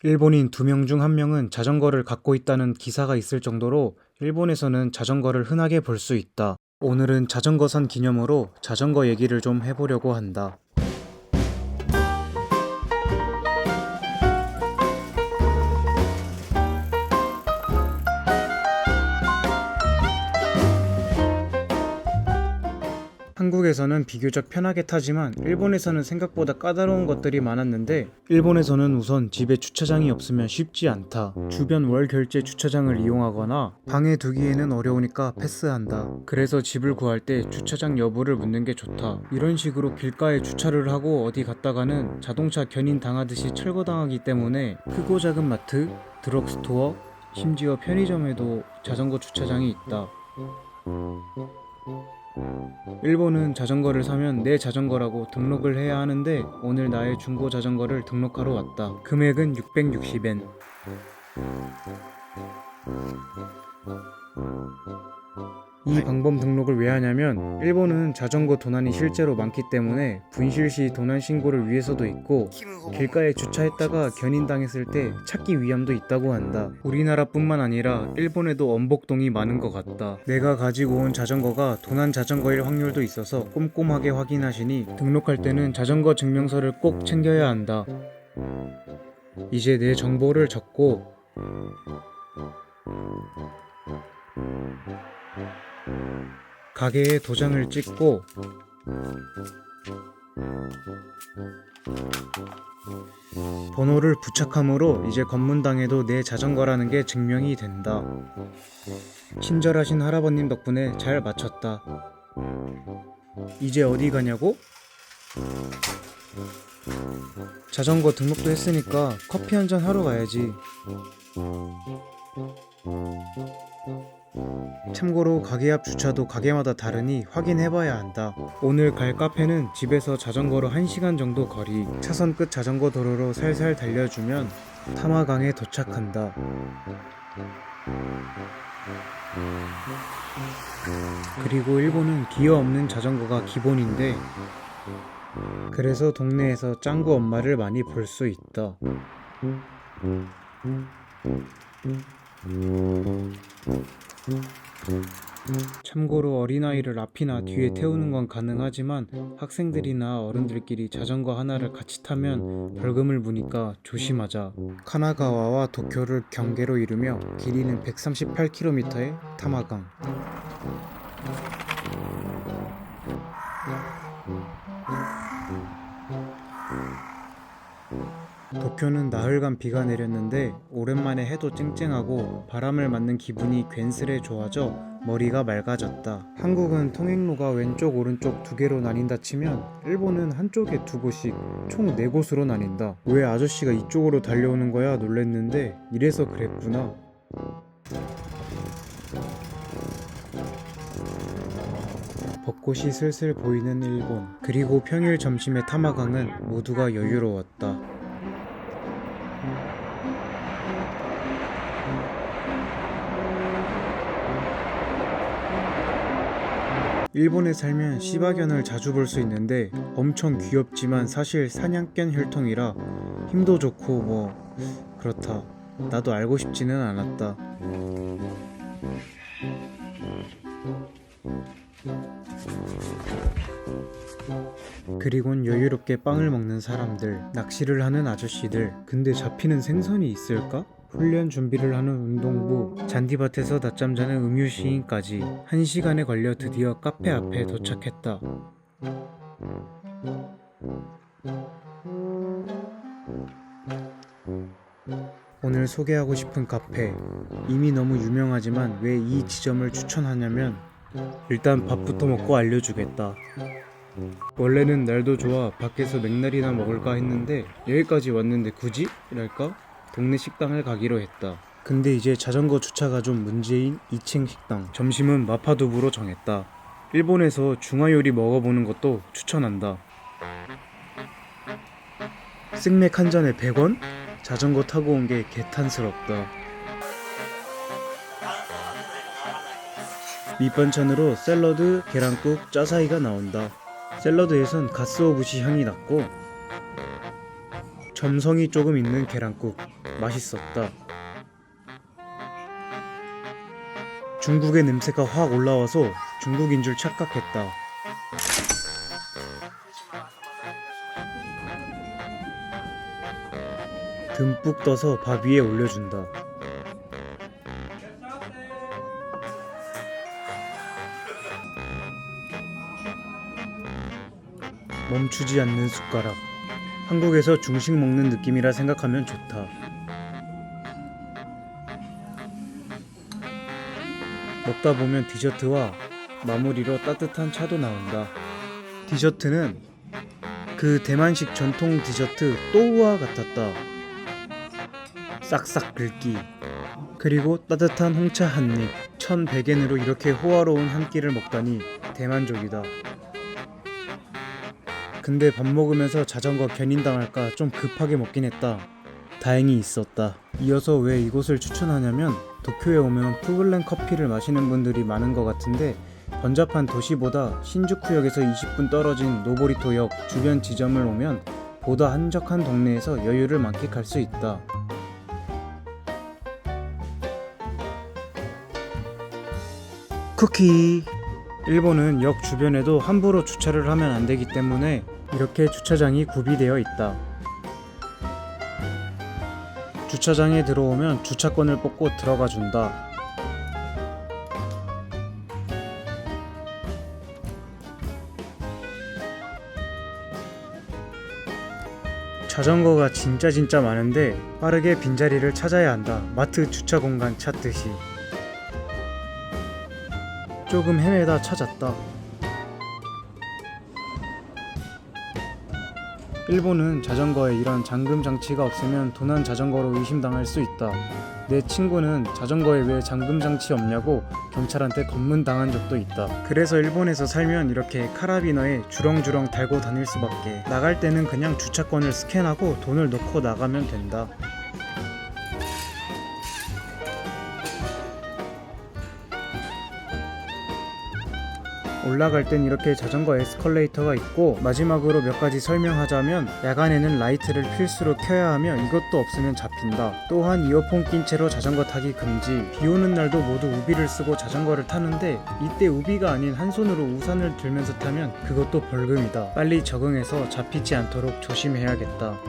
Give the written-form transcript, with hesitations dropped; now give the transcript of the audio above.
일본인 2명 중 1명은 자전거를 갖고 있다는 기사가 있을 정도로 일본에서는 자전거를 흔하게 볼 수 있다. 오늘은 자전거 산 기념으로 자전거 얘기를 좀 해보려고 한다. 한국에서는 비교적 편하게 타지만 일본에서는 생각보다 까다로운 것들이 많았는데, 일본에서는 우선 집에 주차장이 없으면 쉽지 않다. 주변 월 결제 주차장을 이용하거나 방에 두기에는 어려우니까 패스한다. 그래서 집을 구할 때 주차장 여부를 묻는 게 좋다. 이런 식으로 길가에 주차를 하고 어디 갔다가는 자동차 견인 당하듯이 철거당하기 때문에 크고 작은 마트, 드럭스토어, 심지어 편의점에도 자전거 주차장이 있다. 일본은 자전거를 사면 내 자전거라고 등록을 해야 하는데, 오늘 나의 중고 자전거를 등록하러 왔다. 금액은 660엔. 이 방법 등록을 왜 하냐면, 일본은 자전거 도난이 실제로 많기 때문에 분실 시 도난 신고를 위해서도 있고, 길가에 주차했다가 견인당했을 때 찾기 위함도 있다고 한다. 우리나라뿐만 아니라 일본에도 엄복동이 많은 것 같다. 내가 가지고 온 자전거가 도난 자전거일 확률도 있어서 꼼꼼하게 확인하시니 등록할 때는 자전거 증명서를 꼭 챙겨야 한다. 이제 내 정보를 적고 가게에 도장을 찍고 번호를 부착함으로 이제 검문당해도 내 자전거라는 게 증명이 된다. 친절하신 할아버님 덕분에 잘 마쳤다. 이제 어디 가냐고? 자전거 등록도 했으니까 커피 한잔 하러 가야지. 참고로 가게 앞 주차도 가게마다 다르니 확인해봐야 한다. 오늘 갈 카페는 집에서 자전거로 1시간 정도 거리, 차선 끝 자전거 도로로 살살 달려주면 타마강에 도착한다. 그리고 일본은 기어 없는 자전거가 기본인데, 그래서 동네에서 짱구 엄마를 많이 볼 수 있다. 참고로 어린아이를 앞이나 뒤에 태우는 건 가능하지만 학생들이나 어른들끼리 자전거 하나를 같이 타면 벌금을 무니까 조심하자. 카나가와와 도쿄를 경계로 이루며 길이는 138km의 타마강. 도쿄는 나흘간 비가 내렸는데 오랜만에 해도 쨍쨍하고 바람을 맞는 기분이 괜스레 좋아져 머리가 맑아졌다. 한국은 통행로가 왼쪽 오른쪽 2개로 나뉜다 치면 일본은 한쪽에 2곳씩 총 4곳으로 나뉜다. 왜 아저씨가 이쪽으로 달려오는 거야 놀랬는데 이래서 그랬구나. 벚꽃이 슬슬 보이는 일본. 그리고 평일 점심의 타마강은 모두가 여유로웠다. 일본에 살면 시바견을 자주 볼 수 있는데 엄청 귀엽지만 사실 사냥견 혈통이라 힘도 좋고 뭐 그렇다. 나도 알고 싶지는 않았다. 그리곤 여유롭게 빵을 먹는 사람들, 낚시를 하는 아저씨들. 근데 잡히는 생선이 있을까? 훈련 준비를 하는 운동부, 잔디밭에서 낮잠 자는 음유시인까지 1시간에 걸려 드디어 카페 앞에 도착했다. 오늘 소개하고 싶은 카페, 이미 너무 유명하지만 왜 이 지점을 추천하냐면, 일단 밥부터 먹고 알려주겠다. 원래는 날도 좋아 밖에서 맥날이나 먹을까 했는데 여기까지 왔는데 굳이? 랄까? 동네 식당을 가기로 했다. 근데 이제 자전거 주차가 좀 문제인 2층 식당. 점심은 마파두부로 정했다. 일본에서 중화요리 먹어보는 것도 추천한다. 생맥 한 잔에 100원? 자전거 타고 온 게 개탄스럽다. 밑반찬으로 샐러드, 계란국, 짜사이가 나온다. 샐러드에선 가스오부시 향이 났고 점성이 조금 있는 계란국, 맛있었다. 중국의 냄새가 확 올라와서 중국인 줄 착각했다. 듬뿍 떠서 밥 위에 올려준다. 멈추지 않는 숟가락. 한국에서 중식 먹는 느낌이라 생각하면 좋다. 먹다 보면 디저트와 마무리로 따뜻한 차도 나온다. 디저트는 그 대만식 전통 디저트 또우와 같았다. 싹싹 긁기. 그리고 따뜻한 홍차 한 입. 1,100엔으로 이렇게 호화로운 한 끼를 먹다니 대만족이다. 근데 밥 먹으면서 자전거 견인당할까 좀 급하게 먹긴 했다. 다행히 있었다. 이어서 왜 이곳을 추천하냐면 도쿄에 오면 푸글렌 커피를 마시는 분들이 많은 것 같은데 번잡한 도시보다 신주쿠역에서 20분 떨어진 노보리토역 주변 지점을 오면 보다 한적한 동네에서 여유를 만끽할 수 있다. 쿠키. 일본은 역 주변에도 함부로 주차를 하면 안 되기 때문에 이렇게 주차장이 구비되어 있다. 주차장에 들어오면 주차권을 뽑고 들어가 준다. 자전거가 진짜 많은데 빠르게 빈자리를 찾아야 한다. 마트 주차 공간 찾듯이. 조금 헤매다 찾았다. 일본은 자전거에 이런 잠금 장치가 없으면 도난 자전거로 의심당할 수 있다. 내 친구는 자전거에 왜 잠금 장치 없냐고 경찰한테 검문당한 적도 있다. 그래서 일본에서 살면 이렇게 카라비너에 주렁주렁 달고 다닐 수밖에. 나갈 때는 그냥 주차권을 스캔하고 돈을 넣고 나가면 된다. 올라갈 땐 이렇게 자전거 에스컬레이터가 있고, 마지막으로 몇 가지 설명하자면 야간에는 라이트를 필수로 켜야 하며 이것도 없으면 잡힌다. 또한 이어폰 낀 채로 자전거 타기 금지. 비 오는 날도 모두 우비를 쓰고 자전거를 타는데 이때 우비가 아닌 한 손으로 우산을 들면서 타면 그것도 벌금이다. 빨리 적응해서 잡히지 않도록 조심해야겠다.